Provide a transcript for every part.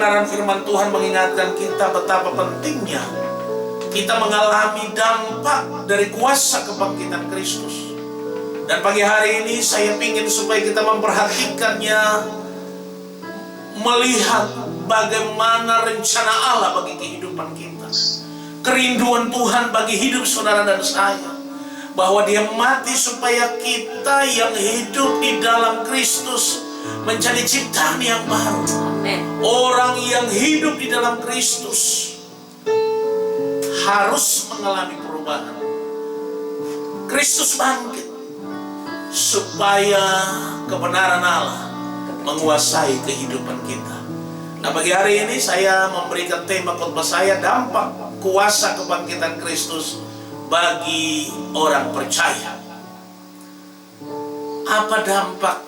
Kebenaran firman Tuhan mengingatkan kita betapa pentingnya kita mengalami dampak dari kuasa kebangkitan Kristus. Dan pagi hari ini saya ingin supaya kita memperhatikannya, melihat bagaimana rencana Allah bagi kehidupan kita. Kerinduan Tuhan bagi hidup saudara dan saya, bahwa Dia mati supaya kita yang hidup di dalam Kristus menjadi ciptaan yang baru. Amen. Orang yang hidup di dalam Kristus harus mengalami perubahan. Kristus bangkit supaya kebenaran Allah menguasai kehidupan kita. Nah, pagi hari ini saya memberikan tema khotbah saya, dampak kuasa kebangkitan Kristus bagi orang percaya. Apa dampak,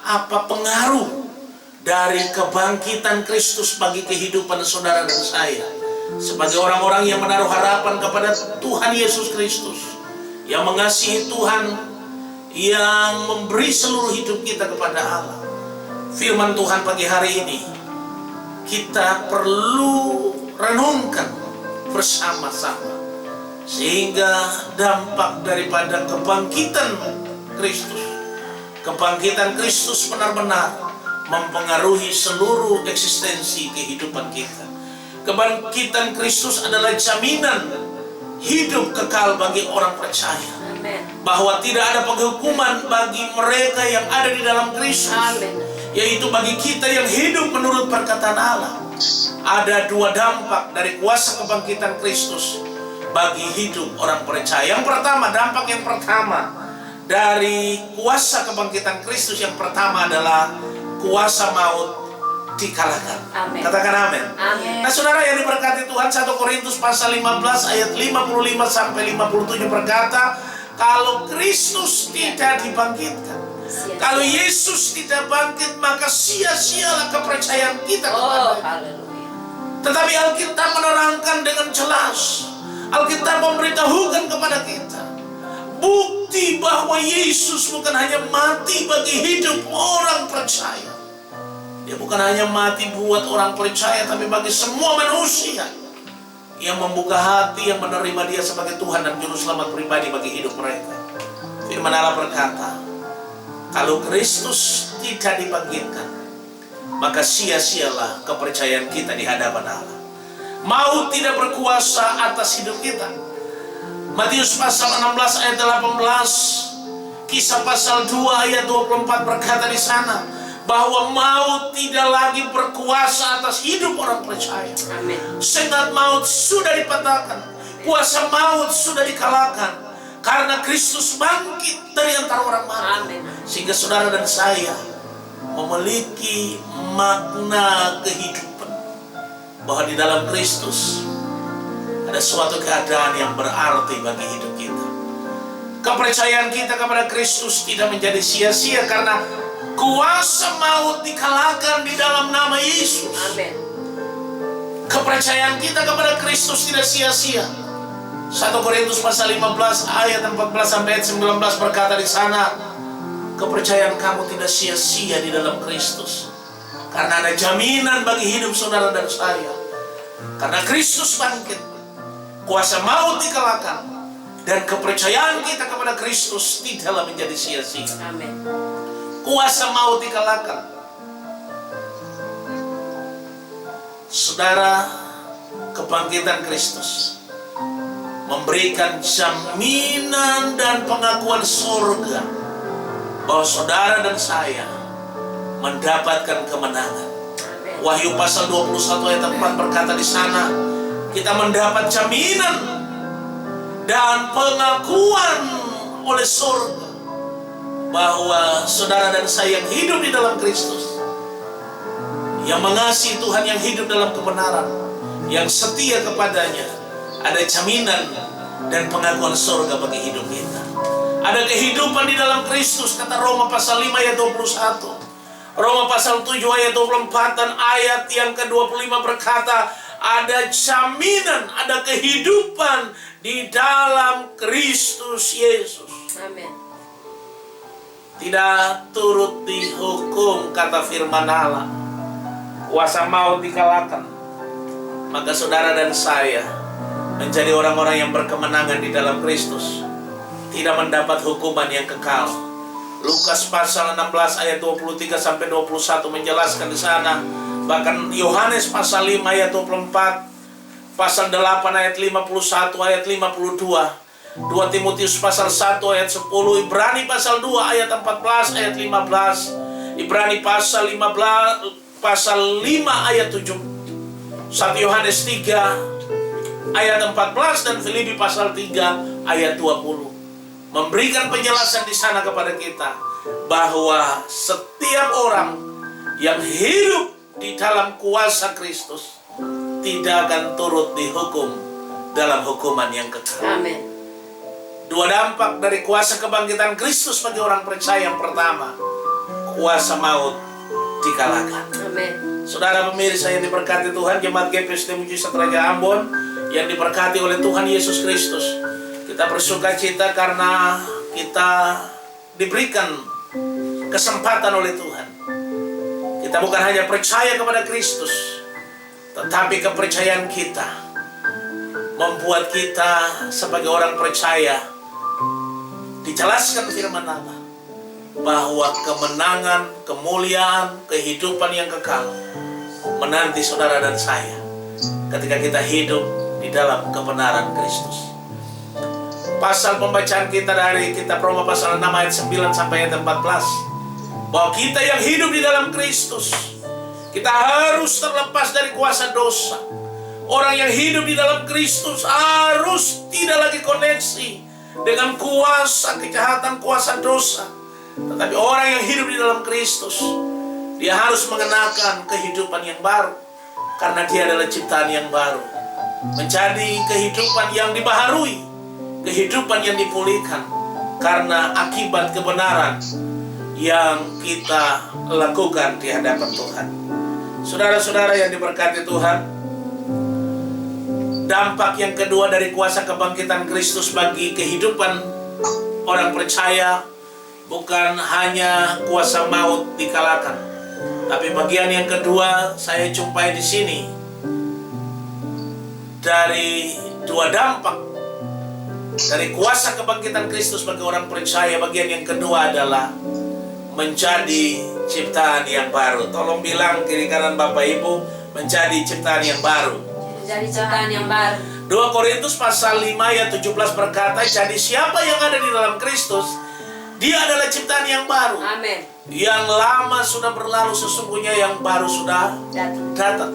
apa pengaruh dari kebangkitan Kristus bagi kehidupan saudara dan saya sebagai orang-orang yang menaruh harapan kepada Tuhan Yesus Kristus, yang mengasihi Tuhan, yang memberi seluruh hidup kita kepada Allah. Firman Tuhan pagi hari ini kita perlu renungkan bersama-sama, sehingga dampak daripada kebangkitan Kristus benar-benar mempengaruhi seluruh eksistensi kehidupan kita. Kebangkitan Kristus adalah jaminan hidup kekal bagi orang percaya. Amen. Bahwa tidak ada penghukuman bagi mereka yang ada di dalam Kristus. Amen. Yaitu bagi kita yang hidup menurut perkataan Allah. Ada dua dampak dari kuasa kebangkitan Kristus bagi hidup orang percaya. Yang pertama, dampak yang pertama dari kuasa kebangkitan Kristus yang pertama adalah kuasa maut dikalahkan. Amen. Katakan amin. Amen. Nah, saudara yang diberkati Tuhan, 1 Korintus pasal 15 ayat 55 sampai 57 berkata, kalau Kristus tidak dibangkitkan, kalau Yesus tidak bangkit, maka sia-sialah kepercayaan kita kepada-Nya. Tetapi Alkitab menerangkan dengan jelas, Alkitab memberitahukan kepada kita bukti bahwa Yesus bukan hanya mati bagi hidup orang percaya. Dia bukan hanya mati buat orang percaya, tapi bagi semua manusia yang membuka hati, yang menerima Dia sebagai Tuhan dan Juru Selamat pribadi bagi hidup mereka. Firman Allah berkata, kalau Kristus tidak dibangkitkan, maka sia-sialah kepercayaan kita di hadapan Allah. Maut tidak berkuasa atas hidup kita. Matius pasal 16 ayat 18, Kisah pasal 2 ayat 24 berkata di sana bahwa maut tidak lagi berkuasa atas hidup orang percaya. Amin. Sengat maut sudah dipatahkan, kuasa maut sudah dikalahkan, karena Kristus bangkit dari antara orang mati. Amin. Sehingga saudara dan saya memiliki makna kehidupan, bahwa di dalam Kristus ada suatu keadaan yang berarti bagi hidup kita. Kepercayaan kita kepada Kristus tidak menjadi sia-sia karena kuasa maut dikalahkan di dalam nama Yesus. Amin. Kepercayaan kita kepada Kristus tidak sia-sia. 1 Korintus pasal 15 ayat 14 sampai 19 berkata di sana, kepercayaan kamu tidak sia-sia di dalam Kristus, karena ada jaminan bagi hidup saudara dan saya. Karena Kristus bangkit, kuasa maut dikalahkan, dan kepercayaan kita kepada Kristus tidaklah menjadi sia-sia. Amin. Kuasa maut dikalahkan. Saudara, kebangkitan Kristus memberikan jaminan dan pengakuan surga bahwa saudara dan saya mendapatkan kemenangan. Wahyu pasal 21 ayat 4 berkata di sana, kita mendapat jaminan dan pengakuan oleh surga bahwa saudara dan saya yang hidup di dalam Kristus, yang mengasihi Tuhan, yang hidup dalam kebenaran, yang setia kepadanya, ada jaminan dan pengakuan surga bagi hidup kita. Ada kehidupan di dalam Kristus, kata Roma pasal 5 ayat 21. Roma pasal 7 ayat 24 dan ayat yang ke-25 berkata, ada jaminan, ada kehidupan di dalam Kristus Yesus. Amin. Tidak turut dihukum, kata firman Allah. kuasa maut dikalahkan, maka saudara dan saya menjadi orang-orang yang berkemenangan di dalam Kristus, tidak mendapat hukuman yang kekal. Lukas pasal 16 ayat 23 sampai 21 menjelaskan di sana. Bahkan Yohanes pasal 5 ayat 24, pasal 8 ayat 51 ayat 52, 2 Timotius pasal 1 ayat 10, Ibrani pasal 2 ayat 14 ayat 15, Ibrani pasal 5 ayat 7, 1 Yohanes 3 ayat 14, dan Filipi pasal 3 ayat 20 memberikan penjelasan di sana kepada kita bahwa setiap orang yang hidup di dalam kuasa Kristus tidak akan turut dihukum dalam hukuman yang kekal. Amin. Dua dampak dari kuasa kebangkitan Kristus bagi orang percaya. Yang pertama, kuasa maut dikalahkan. Amin. Saudara pemirsa yang diberkati Tuhan, jemaat GPSD Mujizat Raja Ambon yang diberkati oleh Tuhan Yesus Kristus, kita bersuka cita karena kita diberikan kesempatan oleh Tuhan. Kita bukan hanya percaya kepada Kristus, tetapi kepercayaan kita membuat kita sebagai orang percaya dijelaskan firman Allah bahwa kemenangan, kemuliaan, kehidupan yang kekal menanti saudara dan saya ketika kita hidup di dalam kebenaran Kristus. Pasal pembacaan kita dari kitab Roma pasal 6 ayat 9 sampai ayat 14, bahwa kita yang hidup di dalam Kristus, kita harus terlepas dari kuasa dosa. Orang yang hidup di dalam Kristus harus tidak lagi koneksi dengan kuasa kejahatan, kuasa dosa. Tetapi orang yang hidup di dalam Kristus, dia harus mengenakan kehidupan yang baru, karena dia adalah ciptaan yang baru. Menjadi kehidupan yang dibaharui, kehidupan yang dipulihkan karena akibat kebenaran yang kita lakukan di hadapan Tuhan. Saudara-saudara yang diberkati Tuhan, dampak yang kedua dari kuasa kebangkitan Kristus bagi kehidupan orang percaya bukan hanya kuasa maut dikalahkan, tapi bagian yang kedua saya jumpai di sini dari dua dampak dari kuasa kebangkitan Kristus bagi orang percaya. Bagian yang kedua adalah menjadi ciptaan yang baru. Tolong bilang kiri kanan Bapak Ibu, menjadi ciptaan yang baru. Menjadi ciptaan yang baru. 2 Korintus pasal 5 ayat 17 berkata, jadi siapa yang ada di dalam Kristus, dia adalah ciptaan yang baru. Amin. Yang lama sudah berlalu, sesungguhnya yang baru sudah datang.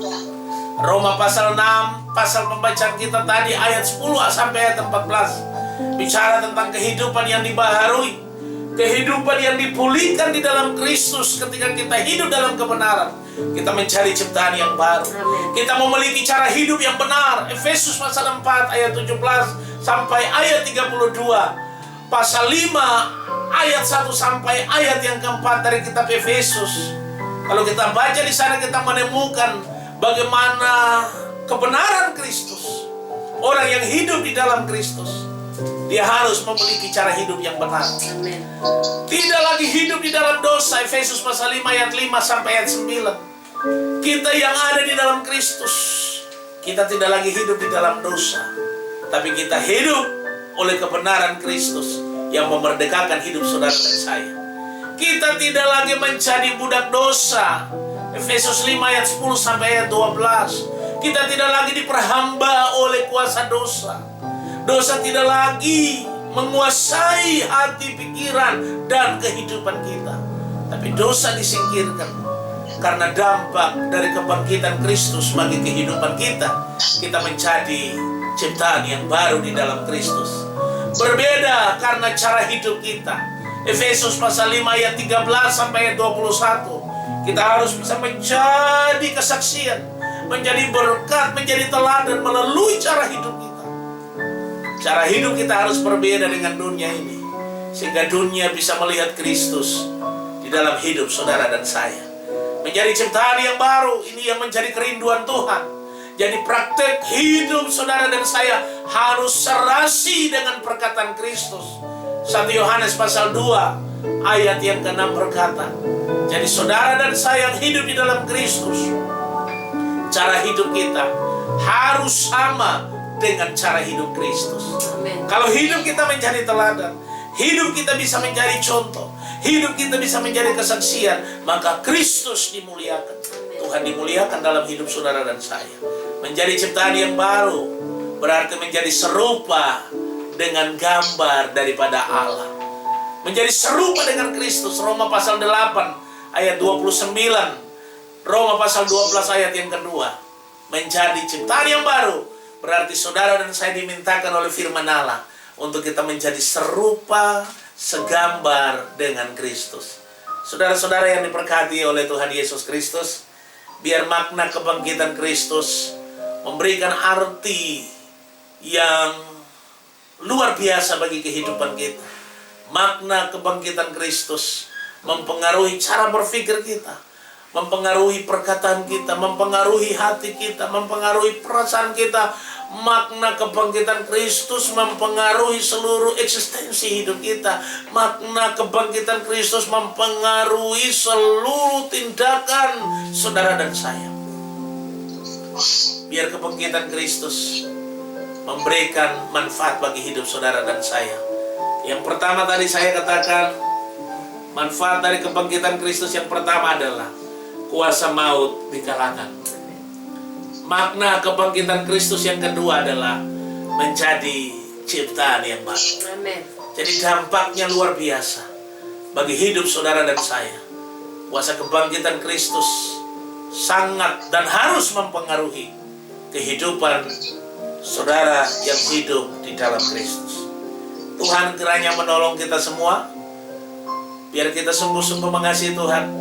Roma pasal 6, pasal pembacaan kita tadi ayat 10 sampai ayat 14 bicara tentang kehidupan yang dibaharui, kehidupan yang dipulihkan di dalam Kristus. Ketika kita hidup dalam kebenaran, kita mencari ciptaan yang baru. Amin. Kita memiliki cara hidup yang benar. Efesus pasal 4 ayat 17 sampai ayat 32, pasal 5 ayat 1 sampai ayat yang keempat dari kitab Efesus. Kalau kita baca di sana, kita menemukan bagaimana kebenaran Kristus. Orang yang hidup di dalam Kristus, dia harus memiliki cara hidup yang benar. Amin. Tidak lagi hidup di dalam dosa. Efesus pasal 5 ayat 5 sampai ayat 9. Kita yang ada di dalam Kristus, kita tidak lagi hidup di dalam dosa, tapi kita hidup oleh kebenaran Kristus yang memerdekakan hidup saudara dan saya. Kita tidak lagi menjadi budak dosa. Efesus 5 ayat 10 sampai ayat 12. Kita tidak lagi diperhamba oleh kuasa dosa. Dosa tidak lagi menguasai hati, pikiran, dan kehidupan kita. Tapi dosa disingkirkan karena dampak dari kebangkitan Kristus bagi kehidupan kita. Kita menjadi ciptaan yang baru di dalam Kristus. Berbeda karena cara hidup kita. Efesus pasal 5 ayat 13 sampai ayat 21. Kita harus bisa menjadi kesaksian, menjadi berkat, menjadi teladan melalui cara hidup kita. Cara hidup kita harus berbeda dengan dunia ini, sehingga dunia bisa melihat Kristus di dalam hidup saudara dan saya. Menjadi ciptaan yang baru, ini yang menjadi kerinduan Tuhan. Jadi praktek hidup saudara dan saya harus serasi dengan perkataan Kristus. 1 Yohanes pasal 2 ayat yang ke-6 berkata, jadi saudara dan saya yang hidup di dalam Kristus, cara hidup kita harus sama dengan cara hidup Kristus. Amin. Kalau hidup kita menjadi teladan, hidup kita bisa menjadi contoh, hidup kita bisa menjadi kesaksian, maka Kristus dimuliakan. Tuhan dimuliakan dalam hidup saudara dan saya. Menjadi ciptaan yang baru berarti menjadi serupa dengan gambar daripada Allah. Menjadi serupa dengan Kristus. Roma pasal 8 ayat 29. Roma pasal 12 ayat yang kedua. Menjadi ciptaan yang baru berarti saudara dan saya dimintakan oleh firman Allah untuk kita menjadi serupa, segambar dengan Kristus. Saudara-saudara yang diberkati oleh Tuhan Yesus Kristus, biar makna kebangkitan Kristus memberikan arti yang luar biasa bagi kehidupan kita. Makna kebangkitan Kristus mempengaruhi cara berpikir kita, mempengaruhi perkataan kita, mempengaruhi hati kita, mempengaruhi perasaan kita. Makna kebangkitan Kristus mempengaruhi seluruh eksistensi hidup kita. Makna kebangkitan Kristus mempengaruhi seluruh tindakan saudara dan saya. Biar kebangkitan Kristus memberikan manfaat bagi hidup saudara dan saya. Yang pertama tadi saya katakan, manfaat dari kebangkitan Kristus yang pertama adalah kuasa maut dikalahkan. Makna kebangkitan Kristus yang kedua adalah menjadi ciptaan yang baru. Amin. Jadi dampaknya luar biasa bagi hidup saudara dan saya. Kuasa kebangkitan Kristus sangat dan harus mempengaruhi kehidupan saudara yang hidup di dalam Kristus. Tuhan kiranya menolong kita semua, biar kita sungguh-sungguh mengasihi Tuhan,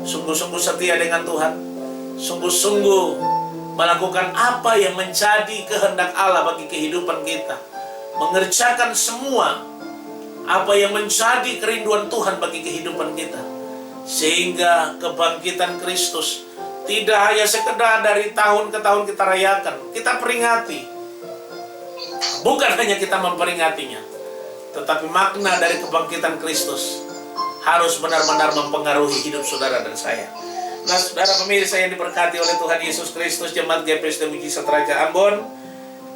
sungguh-sungguh setia dengan Tuhan, sungguh-sungguh melakukan apa yang menjadi kehendak Allah bagi kehidupan kita, mengerjakan semua apa yang menjadi kerinduan Tuhan bagi kehidupan kita, sehingga kebangkitan Kristus tidak hanya sekedar dari tahun ke tahun kita rayakan, kita peringati. Bukan hanya kita memperingatinya, tetapi makna dari kebangkitan Kristus harus benar-benar mempengaruhi hidup saudara dan saya. Nah, saudara pemirsa yang diberkati oleh Tuhan Yesus Kristus, Jemaat GPSD Mujizat Raja Ambon,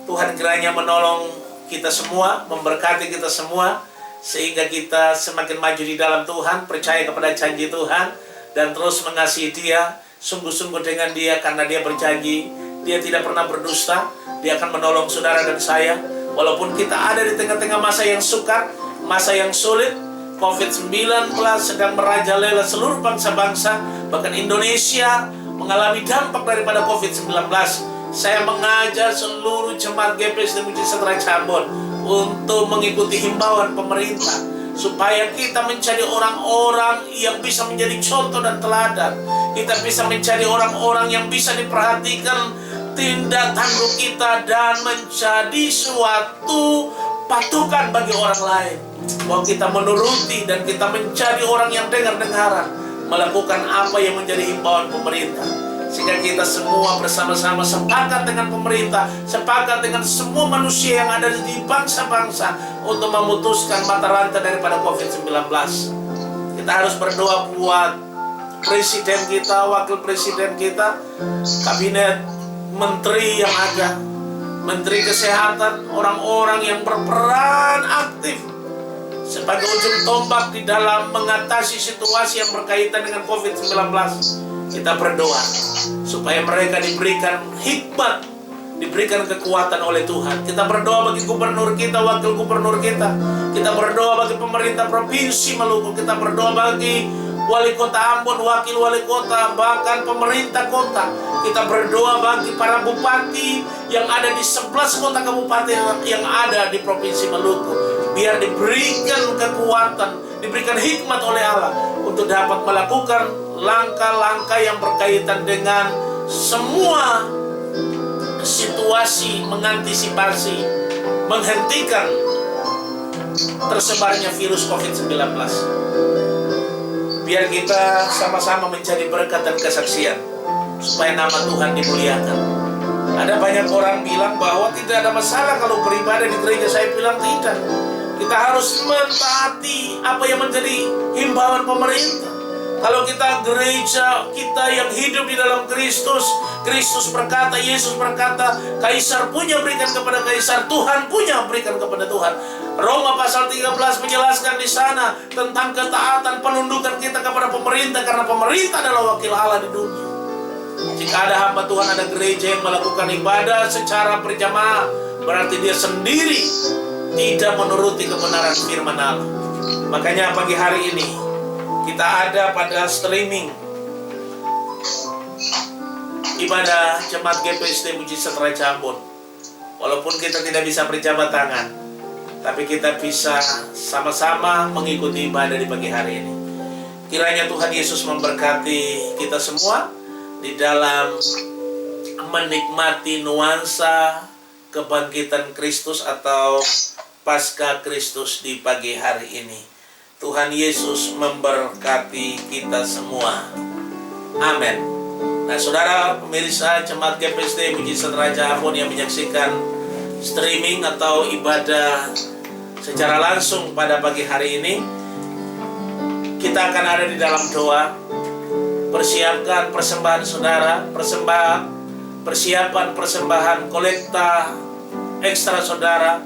Tuhan kiranya menolong kita semua, memberkati kita semua, sehingga kita semakin maju di dalam Tuhan, percaya kepada janji Tuhan, dan terus mengasihi Dia, sungguh-sungguh dengan Dia, karena Dia berjanji, Dia tidak pernah berdusta, Dia akan menolong saudara dan saya, walaupun kita ada di tengah-tengah masa yang sukar, masa yang sulit. COVID-19 sedang merajalela seluruh bangsa-bangsa, bahkan Indonesia mengalami dampak daripada COVID-19. Saya mengajak seluruh jemaat GPSD Mujizat Raja Ambon untuk mengikuti himbauan pemerintah, supaya kita menjadi orang-orang yang bisa menjadi contoh dan teladan. Kita bisa menjadi orang-orang yang bisa diperhatikan tindak tanduk kita dan menjadi suatu patokan bagi orang lain, bahwa kita menuruti dan kita menjadi orang yang dengar-dengaran, melakukan apa yang menjadi himbauan pemerintah, sehingga kita semua bersama-sama sepakat dengan pemerintah, sepakat dengan semua manusia yang ada di bangsa-bangsa untuk memutuskan mata rantai daripada COVID-19. Kita harus berdoa buat presiden kita, wakil presiden kita, kabinet menteri yang ada, menteri kesehatan, orang-orang yang berperan aktif sebagai ujung tombak di dalam mengatasi situasi yang berkaitan dengan COVID-19. Kita berdoa supaya mereka diberikan hikmat, diberikan kekuatan oleh Tuhan. Kita berdoa bagi gubernur kita, wakil gubernur kita. Kita berdoa bagi pemerintah provinsi Maluku. Kita berdoa bagi wali kota Ambon, wakil wali kota, bahkan pemerintah kota. Kita berdoa bagi para bupati yang ada di 11 kota kabupaten yang ada di provinsi Maluku. Biar diberikan kekuatan, diberikan hikmat oleh Allah untuk dapat melakukan langkah-langkah yang berkaitan dengan semua situasi, mengantisipasi, menghentikan tersebarnya virus COVID-19. Biar kita sama-sama menjadi berkat dan kesaksian, supaya nama Tuhan dimuliakan. Ada banyak orang bilang bahwa tidak ada masalah kalau beribadah di gereja. Saya bilang tidak. Kita harus mentaati apa yang menjadi himbauan pemerintah. Kalau kita gereja, kita yang hidup di dalam Kristus, Kristus berkata, Yesus berkata, Kaisar punya berikan kepada Kaisar, Tuhan punya berikan kepada Tuhan. Roma pasal 13 menjelaskan di sana tentang ketaatan penundukan kita kepada pemerintah, karena pemerintah adalah wakil Allah di dunia. Jika ada hamba Tuhan, ada gereja yang melakukan ibadah secara berjamaah, berarti dia sendiri tidak menuruti kebenaran firman Allah. Makanya pagi hari ini kita ada pada streaming ibadah Jemaat GPSD Mujizat Raja Ambon. Walaupun kita tidak bisa berjabat tangan, tapi kita bisa sama-sama mengikuti ibadah di pagi hari ini. Kiranya Tuhan Yesus memberkati kita semua di dalam menikmati nuansa kebangkitan Kristus atau Pasca Kristus di pagi hari ini. Tuhan Yesus memberkati kita semua. Amin. Nah, saudara pemirsa Jemaat GPSD Mujizat Raja Ambon yang menyaksikan streaming atau ibadah secara langsung pada pagi hari ini, kita akan ada di dalam doa. Persiapkan persembahan saudara, persiapan persembahan kolekta ekstra saudara,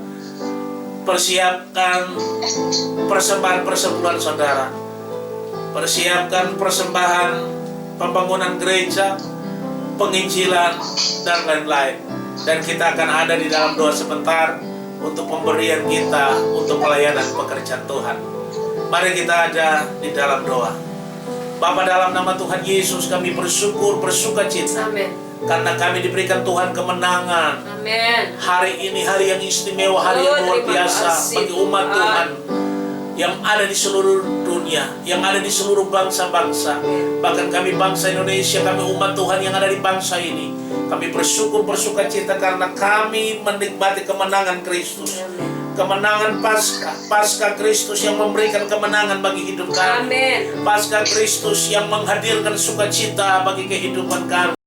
persiapkan persembahan persepuluhan saudara, persiapkan persembahan pembangunan gereja, penginjilan, dan lain-lain. Dan kita akan ada di dalam doa sebentar untuk pemberian kita untuk pelayanan pekerjaan Tuhan. Mari kita ada di dalam doa. Bapa, dalam nama Tuhan Yesus kami bersyukur, bersuka cita. Amin. Karena kami diberikan Tuhan kemenangan. Amin. Hari ini hari yang istimewa, hari yang luar terima biasa kasih, bagi umat Tuhan yang ada di seluruh dunia, yang ada di seluruh bangsa-bangsa. Bahkan kami bangsa Indonesia, kami umat Tuhan yang ada di bangsa ini, kami bersyukur, bersuka cita karena kami menikmati kemenangan Kristus. Kemenangan Pasca Kristus yang memberikan kemenangan bagi hidup kami. Amin. Pasca Kristus yang menghadirkan sukacita bagi kehidupan kami.